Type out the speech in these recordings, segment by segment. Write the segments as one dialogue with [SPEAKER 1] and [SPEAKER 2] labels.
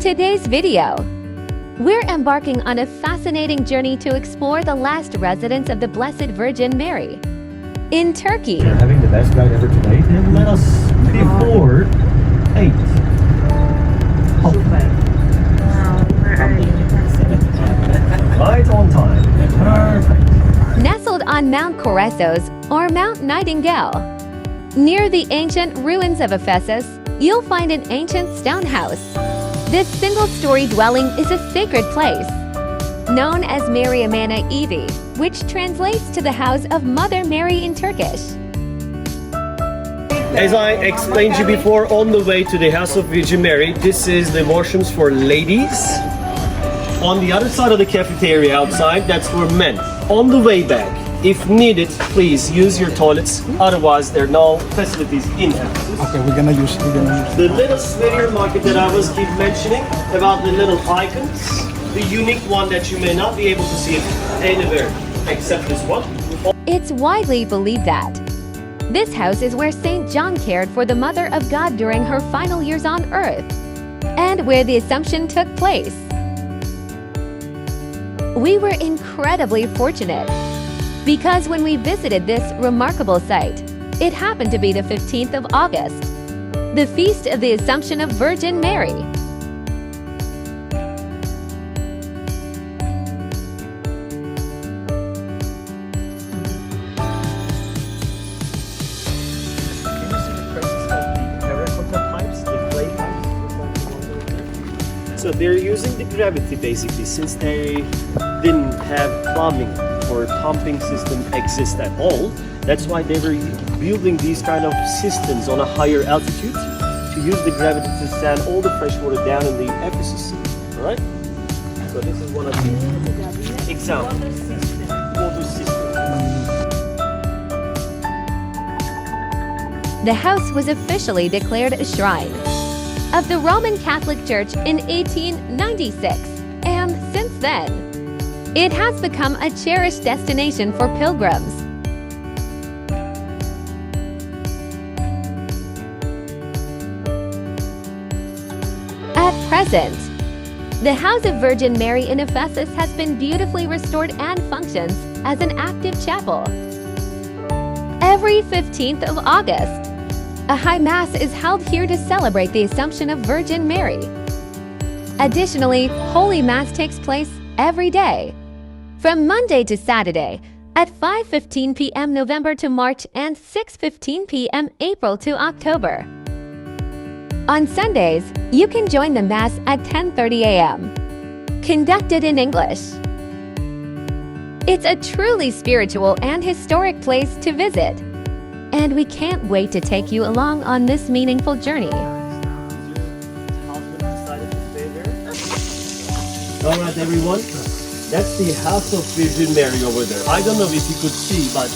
[SPEAKER 1] today's video, we're embarking on a fascinating journey to explore the last residence of the Blessed Virgin Mary in Turkey.
[SPEAKER 2] We're having the best ride ever today, and let us before 8.
[SPEAKER 3] We're early.
[SPEAKER 2] Right on time. Perfect.
[SPEAKER 1] Nestled on Mount Coressos or Mount Nightingale, near the ancient ruins of Ephesus, you'll find an ancient stone house. This single-story dwelling is a sacred place, known as Mariamana Evi, which translates to the house of Mother Mary in Turkish.
[SPEAKER 4] As I explained to you before, on the way to the house of Virgin Mary, this is the washrooms for ladies. On the other side of the cafeteria outside, that's for men. On the way back, if needed, please use your toilets. Otherwise, there are no facilities in Ephesus.
[SPEAKER 5] Okay, we're gonna use
[SPEAKER 4] The little souvenir market that I was keep mentioning about the little icons, the unique one that you may not be able to see anywhere except this one.
[SPEAKER 1] It's widely believed that this house is where St. John cared for the Mother of God during her final years on earth, and where the Assumption took place. We were incredibly fortunate, because when we visited this remarkable site, it happened to be the 15th of August, the feast of the Assumption of Virgin Mary.
[SPEAKER 4] So they're using the gravity basically, since they didn't have plumbing or pumping system exist at all. That's why they were building these kind of systems on a higher altitude to use the gravity to send all the fresh water down in the Ephesus Sea. All right. So this is one of the examples. Water system.
[SPEAKER 1] The house was officially declared a shrine of the Roman Catholic Church in 1896, and since then, it has become a cherished destination for pilgrims. At present, the House of Virgin Mary in Ephesus has been beautifully restored and functions as an active chapel. Every 15th of August, a high mass is held here to celebrate the Assumption of Virgin Mary. Additionally, Holy Mass takes place every day, from Monday to Saturday, at 5:15 p.m. November to March and 6:15 p.m. April to October. On Sundays, you can join the Mass at 10:30 a.m., conducted in English. It's a truly spiritual and historic place to visit, and we can't wait to take you along on this meaningful journey.
[SPEAKER 4] All right, everyone. That's the house of Virgin Mary over there. I don't know if you could see, but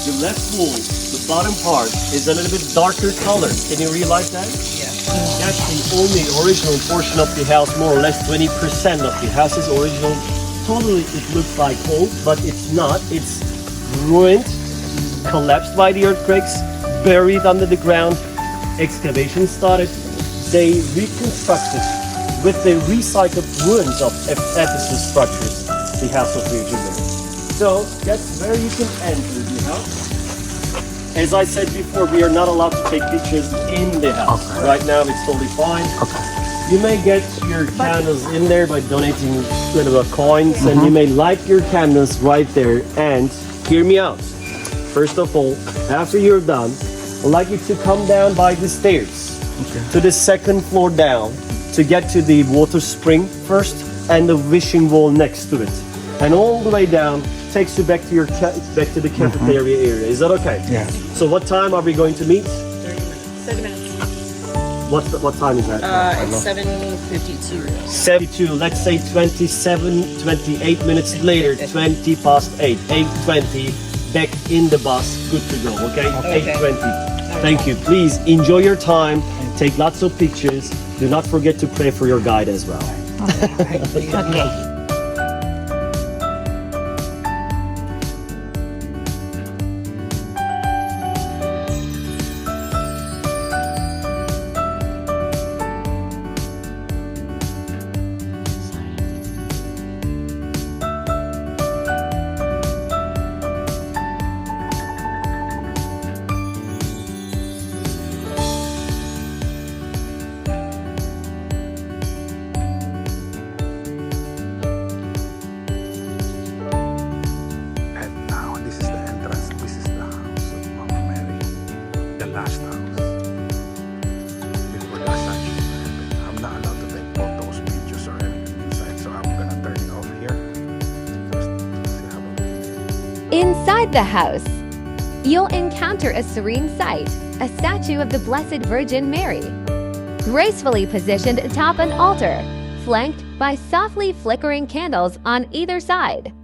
[SPEAKER 4] the left wall, the bottom part, is a little bit darker color. Can you realize that? Yeah. That's the only original portion of the house. More or less 20% of the house is original. Totally, it looks like old, but it's not. It's ruined, collapsed by the earthquakes, buried under the ground. Excavation started. They reconstructed with the recycled ruins of Ephesus structures, the house of Virgin Mary. So that's where you can enter the house. As I said before, we are not allowed to take pictures in the house. Okay. Right now it's totally fine. Okay. You may get your candles in there by donating little coins, and you may light your candles right there. And hear me out. First of all, after you're done, I'd like you to come down by the stairs to the second floor down, to get to the water spring first and the wishing wall next to it, and all the way down takes you back to your back to the cafeteria area. Is that okay?
[SPEAKER 5] Yeah.
[SPEAKER 4] So what time are we going to meet?
[SPEAKER 3] 30 minutes.
[SPEAKER 4] What time is that?
[SPEAKER 3] It's 7:52.
[SPEAKER 4] 72. Let's say 27, 28 minutes later. 20 past 8. 8:20. Back in the bus. Good to go. Okay. 8:20. Thank you. Please enjoy your time. Take lots of pictures. Do not forget to pray for your guide as well.
[SPEAKER 3] Okay.
[SPEAKER 5] last house before the ascension happened. I'm not allowed to take photos, videos, or anything inside, so I'm gonna turn it off here. Just see how about it.
[SPEAKER 1] Inside the house, you'll encounter a serene sight, a statue of the Blessed Virgin Mary, gracefully positioned atop an altar, flanked by softly flickering candles on either side.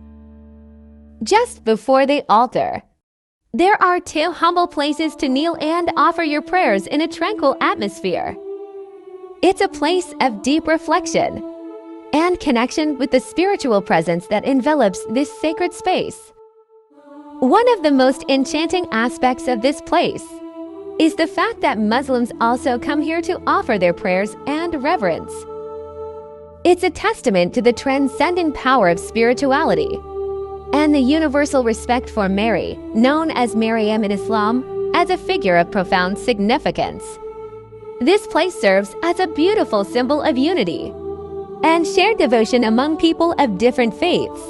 [SPEAKER 1] Just before the altar, there are 2 humble places to kneel and offer your prayers in a tranquil atmosphere. It's a place of deep reflection and connection with the spiritual presence that envelops this sacred space. One of the most enchanting aspects of this place is the fact that Muslims also come here to offer their prayers and reverence. It's a testament to the transcendent power of spirituality and the universal respect for Mary, known as Maryam in Islam, as a figure of profound significance. This place serves as a beautiful symbol of unity and shared devotion among people of different faiths,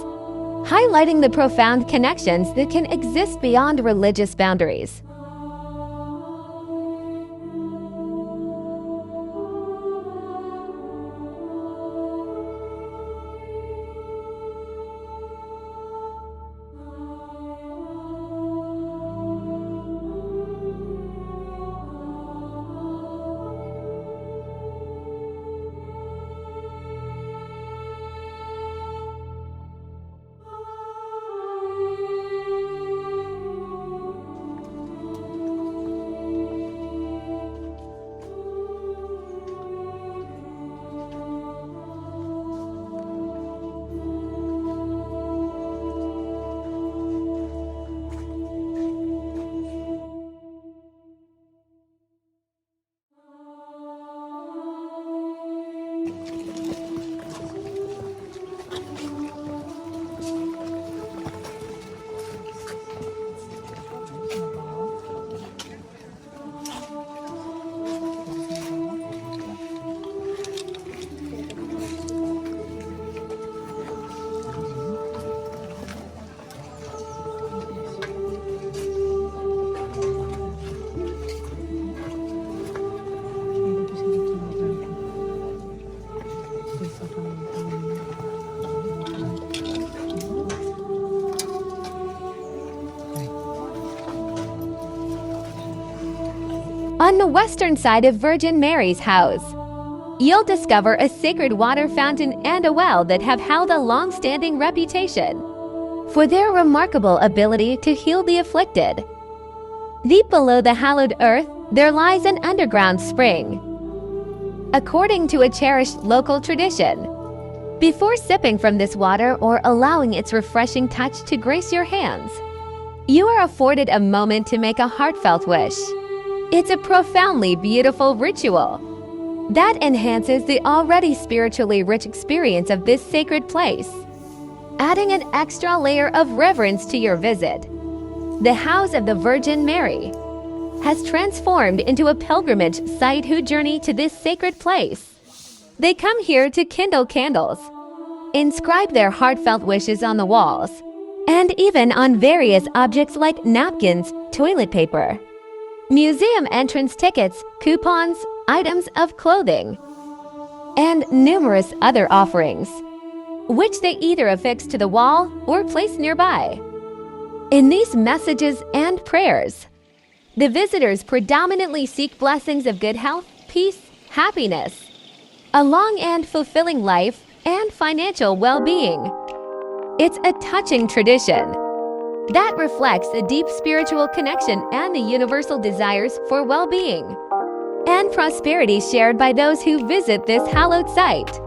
[SPEAKER 1] highlighting the profound connections that can exist beyond religious boundaries. On the western side of Virgin Mary's house, you'll discover a sacred water fountain and a well that have held a long-standing reputation for their remarkable ability to heal the afflicted. Deep below the hallowed earth, there lies an underground spring. According to a cherished local tradition, before sipping from this water or allowing its refreshing touch to grace your hands, you are afforded a moment to make a heartfelt wish. It's a profoundly beautiful ritual that enhances the already spiritually rich experience of this sacred place, adding an extra layer of reverence to your visit. The House of the Virgin Mary has transformed into a pilgrimage site who journey to this sacred place. They come here to kindle candles, inscribe their heartfelt wishes on the walls, and even on various objects like napkins, toilet paper, museum entrance tickets, coupons, items of clothing, and numerous other offerings, which they either affix to the wall or place nearby. In these messages and prayers, the visitors predominantly seek blessings of good health, peace, happiness, a long and fulfilling life, and financial well-being. It's a touching tradition that reflects the deep spiritual connection and the universal desires for well-being and prosperity shared by those who visit this hallowed site.